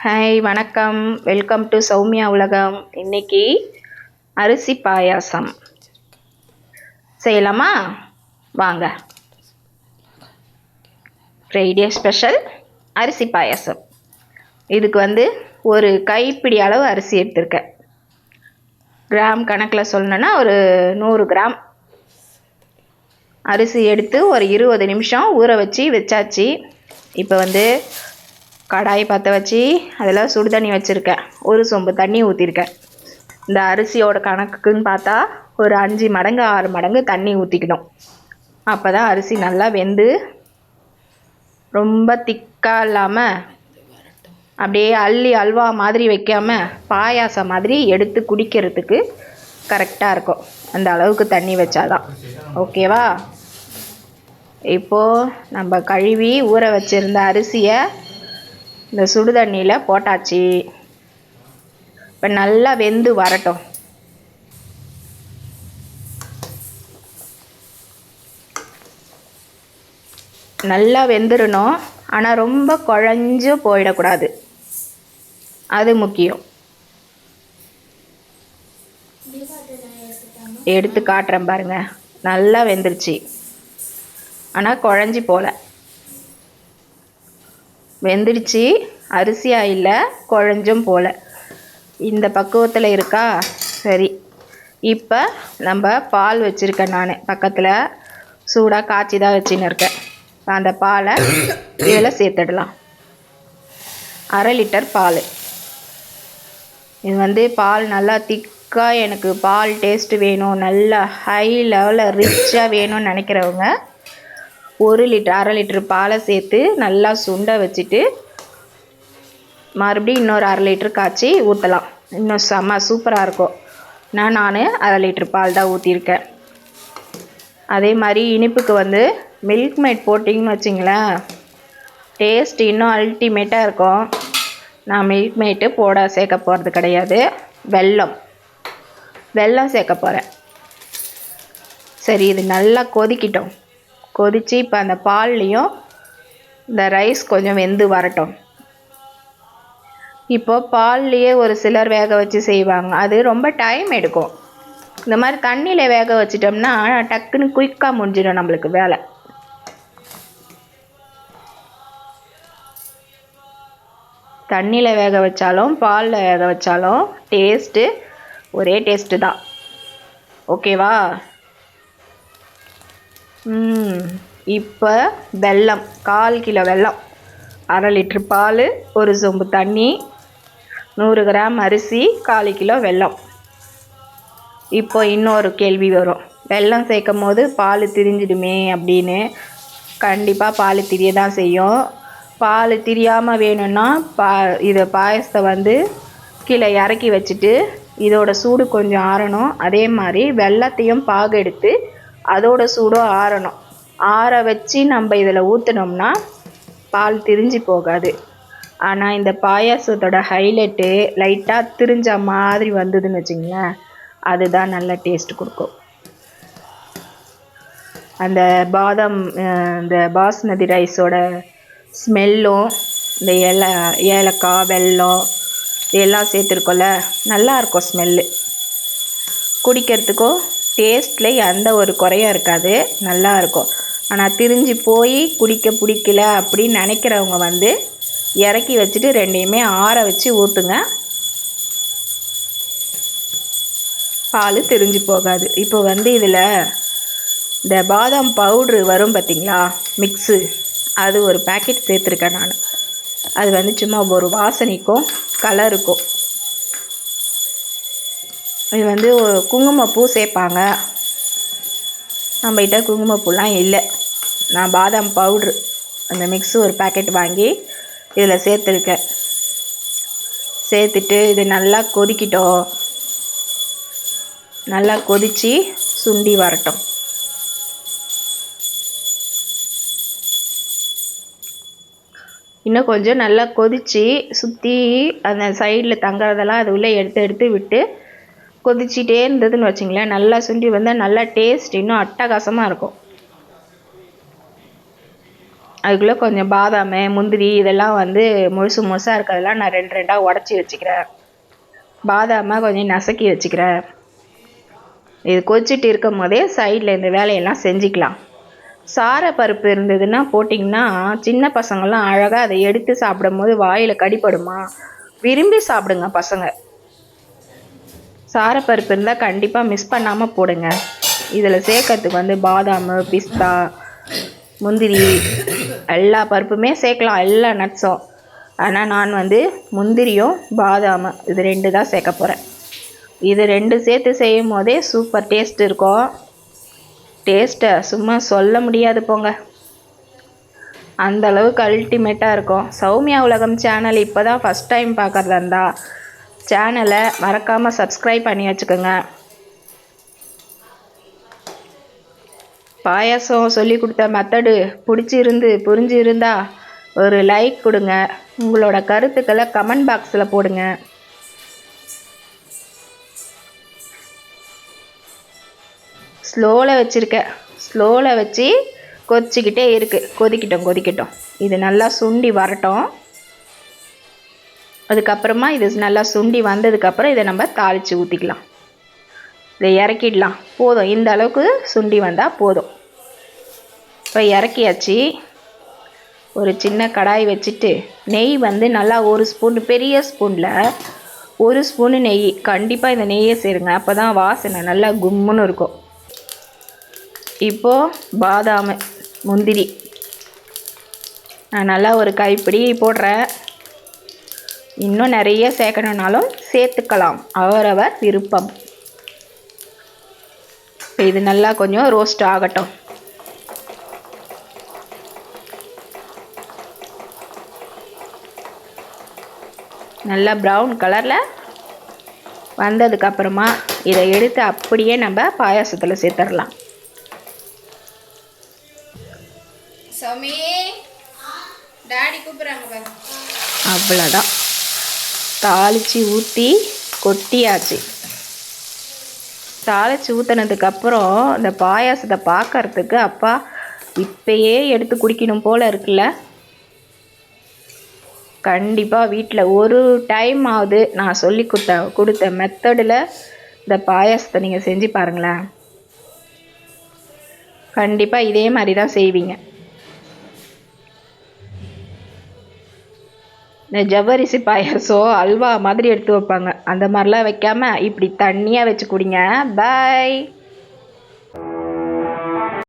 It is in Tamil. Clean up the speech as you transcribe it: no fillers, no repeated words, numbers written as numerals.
ஹாய் வணக்கம். வெல்கம் டு சௌமியா உலகம். இன்னைக்கு அரிசி பாயாசம் செய்யலாமா? வாங்க. ஃப்ரைடே ஸ்பெஷல் அரிசி பாயாசம். இதுக்கு ஒரு கைப்பிடி அளவு அரிசி எடுத்திருக்கேன். கிராம் கணக்கில் சொல்லணுன்னா ஒரு 100 கிராம் அரிசி எடுத்து ஒரு 20 நிமிஷம் ஊற வச்சாச்சு. இப்போ கடாய் பற்ற வச்சு அதில் சுடு தண்ணி வச்சுருக்கேன். ஒரு சொம்பு தண்ணி ஊற்றிருக்கேன். இந்த அரிசியோட கணக்குன்னு பார்த்தா ஒரு 5 மடங்கு 6 மடங்கு தண்ணி ஊற்றிக்கணும். அப்போ தான் அரிசி நல்லா வெந்து ரொம்ப திக்காக இல்லாமல் அப்படியே அள்ளி அல்வா மாதிரி வைக்காமல் பாயாசம் மாதிரி எடுத்து குடிக்கிறதுக்கு கரெக்டாக இருக்கும். அந்த அளவுக்கு தண்ணி வச்சாதான் ஓகேவா? இப்போது நம்ம கழுவி ஊற வச்சுருந்த அரிசியை இந்த சுடு தண்ணியில் போட்டாச்சு. இப்போ நல்லா வெந்து வரட்டும். நல்லா வெந்துடணும். ஆனால் ரொம்ப குழஞ்சு போயிடக்கூடாது, அது முக்கியம். எடுத்து காட்டுறேன் பாருங்க. நல்லா வெந்துருச்சு, ஆனால் குழஞ்சி போல வெந்துடுச்சு. அரிசியாக இல்லை, குழஞ்சும் போல இந்த பக்குவத்தில் இருக்கா? சரி. இப்போ நம்ம பால் வச்சுருக்கேன். நான் பக்கத்தில் சூடாக காய்ச்சி தான் வச்சுன்னு இருக்கேன். அந்த பாலை இதில் சேர்த்துடலாம். 1/2 லிட்டர் பால். இது பால் நல்லா திக்காக, எனக்கு பால் டேஸ்ட்டு வேணும், நல்லா ஹை லெவலில் ரிச்சாக வேணும்னு நினைக்கிறவங்க 1 லிட்டர் பாலை சேர்த்து நல்லா சுண்ட வச்சுட்டு மறுபடியும் இன்னொரு 1/2 லிட்டர் காய்ச்சி ஊற்றலாம். இன்னும் செம்ம சூப்பராக இருக்கும். நான் 1/2 லிட்டர் பால் தான் ஊற்றிருக்கேன். அதே மாதிரி இனிப்புக்கு மில்க் மேட் போட்டிங்கன்னு வச்சிங்களேன், டேஸ்ட் இன்னும் அல்டிமேட்டாக இருக்கும். நான் மில்க் மேட்டு சேர்க்க போகிறது கிடையாது. வெல்லம் சேர்க்க போகிறேன். சரி, இது நல்லா கொதிக்கிட்டோம். கொதித்து இப்போ அந்த பால்லையும் இந்த ரைஸ் கொஞ்சம் வெந்து வரட்டும். இப்போது பால்லையே ஒரு சிலர் வேக வச்சு செய்வாங்க. அது ரொம்ப டைம் எடுக்கும். இந்த மாதிரி தண்ணியில் வேக வச்சிட்டோம்னா டக்குன்னு குயிக்காக முடிஞ்சிடும் நம்மளுக்கு வேலை. தண்ணியில் வேக வச்சாலும் பாலில் வேக வச்சாலும் டேஸ்ட்டு ஒரே டேஸ்ட்டு தான். ஓகேவா? இப்போ வெல்லம் 1/4 கிலோ வெல்லம், 1/2 லிட்டர் பால், ஒரு சொம்பு தண்ணி, 100 கிராம் அரிசி, 1/4 கிலோ வெல்லம். இப்போ இன்னொரு கேள்வி வரும், வெல்லம் சேர்க்கும் போது பால் திரிஞ்சிடுமே அப்படின்னு. கண்டிப்பாக பால் திரிய தான் செய்யும். பால் திரியாமல் வேணும்னா இதை பாயசத்தை கீழே இறக்கி வச்சுட்டு இதோட சூடு கொஞ்சம் ஆறணும். அதே மாதிரி வெல்லத்தையும் பாகு எடுத்து அதோட சூடும் ஆறணும். ஆற வச்சு நம்ம இதில் ஊற்றினோம்னா பால் திரிஞ்சு போகாது. ஆனால் இந்த பாயாசத்தோட ஹைலைட்டு லைட்டாக திரிஞ்ச மாதிரி வந்ததுன்னு வச்சுங்களேன், அதுதான் நல்ல டேஸ்ட் கொடுக்கும். அந்த இந்த பாஸ்மதி ரைஸோட ஸ்மெல்லும் இந்த ஏலக்காய் வெல்லம் இதெல்லாம் சேர்த்துருக்கோம்ல, நல்லாயிருக்கும் ஸ்மெல்லு. குடிக்கிறதுக்கும் டேஸ்ட்டில் எந்த ஒரு குறையும் இருக்காது, நல்லாயிருக்கும். ஆனால் திரிஞ்சு போய் குடிக்க பிடிக்கல அப்படின்னு நினைக்கிறவங்க இறக்கி வச்சுட்டு ரெண்டையுமே ஆற வச்சு ஊற்றுங்க. பால் திரிஞ்சு போகாது. இப்போ இதில் இந்த பாதாம் பவுட்ரு வரும் பார்த்திங்களா, மிக்ஸு, அது ஒரு பேக்கெட் சேர்த்துருக்கேன் நான். அது சும்மா ஒரு வாசனைக்கும் கலருக்கும். இது குங்குமப்பூ சேர்ப்பாங்க. நம்மகிட்ட குங்குமப்பூலாம் இல்லை. நான் பாதாம் பவுட்ரு அந்த மிக்ஸு ஒரு பேக்கெட் வாங்கி இதில் சேர்த்துருக்கேன். சேர்த்துட்டு இது நல்லா கொதிக்கிட்டோம். நல்லா கொதித்து சுண்டி வரட்டும். இன்னும் கொஞ்சம் நல்லா கொதித்து சுற்றி அந்த சைடில் தங்குறதெல்லாம் அது உள்ளே எடுத்து விட்டு கொதிச்சிட்டே இருந்ததுன்னு வச்சிங்களேன், நல்லா சுண்டி வந்தால் நல்லா டேஸ்ட் இன்னும் அட்டகாசமாக இருக்கும். அதுக்குள்ளே கொஞ்சம் பாதாம் முந்திரி இதெல்லாம் வந்து முழுசு முழுசாக இருக்கிறதெல்லாம் நான் 2 உடச்சி வச்சுக்கிறேன். பாதாமை கொஞ்சம் நசுக்கி வச்சுக்கிறேன். இது கொதிச்சிட்டு இருக்கும் போதே சைடில் இந்த வேலையெல்லாம் செஞ்சுக்கலாம். சாரப்பருப்பு இருந்ததுன்னா போட்டிங்கன்னா சின்ன பசங்கள்லாம் அழகாக அதை எடுத்து சாப்பிடும் போது வாயில் கடிப்படுமா, விரும்பி சாப்பிடுங்க பசங்க. சாரப்பருப்பு இருந்தால் கண்டிப்பாக மிஸ் பண்ணாமல் போடுங்க. இதில் சேர்க்கறதுக்கு வந்து பாதாம், பிஸ்தா, முந்திரி எல்லா பருப்புமே சேர்க்கலாம், எல்லா நட்ஸும். ஆனால் நான் வந்து முந்திரியும் பாதாம் இது 2 தான் சேர்க்க போகிறேன். இது 2 சேர்த்து செய்யும் போதே சூப்பர் டேஸ்ட் இருக்கும். டேஸ்ட்டை சும்மா சொல்ல முடியாது போங்க, அந்த அளவுக்கு அல்டிமேட்டாக இருக்கும். சௌமியா உலகம் சேனல் இப்போ தான் ஃபஸ்ட் டைம் பார்க்குறதா இருந்தால் சேனலை மறக்காமல் சப்ஸ்கிரைப் பண்ணி வச்சுக்கோங்க. பாயாசம் சொல்லி கொடுத்த மெத்தடு புரிஞ்சிருந்தா ஒரு லைக் கொடுங்க. உங்களோட கருத்துக்களை கமெண்ட் பாக்ஸில் போடுங்க. ஸ்லோவில் வச்சுருக்கேன். ஸ்லோவில் வச்சு கொதிச்சிக்கிட்டே இருக்குது. கொதிக்கட்டும். இது நல்லா சுண்டி வரட்டும். அதுக்கப்புறமா இது நல்லா சுண்டி வந்ததுக்கப்புறம் இதை நம்ம தாளித்து ஊற்றிக்கலாம். இதை இறக்கிடலாம். போதும், இந்த அளவுக்கு சுண்டி வந்தால் போதும். இப்போ இறக்கியாச்சு. ஒரு சின்ன கடாய் வச்சுட்டு நெய் வந்து நல்லா 1 ஸ்பூன், பெரிய ஸ்பூனில் 1 ஸ்பூனு நெய். கண்டிப்பாக இந்த நெய்யை சேருங்க, அப்போ தான் வாசனை நல்லா கும்முன்னு இருக்கும். இப்போது பாதாம், முந்திரி நான் நல்லா ஒரு கைப்பிடி போடுறேன். இன்னும் நிறைய சேர்க்கணுன்னாலும் சேர்த்துக்கலாம், அவரவர் விருப்பம். இது நல்லா கொஞ்சம் ரோஸ்ட் ஆகட்டும். நல்லா ப்ரௌன் கலரில் வந்ததுக்கப்புறமா இதை எடுத்து அப்படியே நம்ம பாயாசத்தில் சேர்த்துடலாம். சௌமி, டாடி கூப்பிட்றாங்க. அவ்வளோதான், தாளித்து ஊற்றி கொட்டியாச்சு. தாளித்து ஊற்றினதுக்கப்புறம் இந்த பாயாசத்தை பார்க்கறதுக்கு அப்பா இப்பயே எடுத்து குடிக்கணும் போல் இருக்குல்ல. கண்டிப்பாக வீட்டில் ஒரு டைம் ஆகுது நான் சொல்லி கொடுத்த மெத்தடில் இந்த பாயாசத்தை நீங்கள் செஞ்சு பாருங்களேன். கண்டிப்பாக இதே மாதிரி தான் செய்வீங்க. இந்த ஜவ்வரிசி பாயாசம் அல்வா மாதிரி எடுத்து வைப்பாங்க, அந்த மாதிரிலாம் வைக்காமல் இப்படி தண்ணியாக வச்சு குடிங்க. பாய்.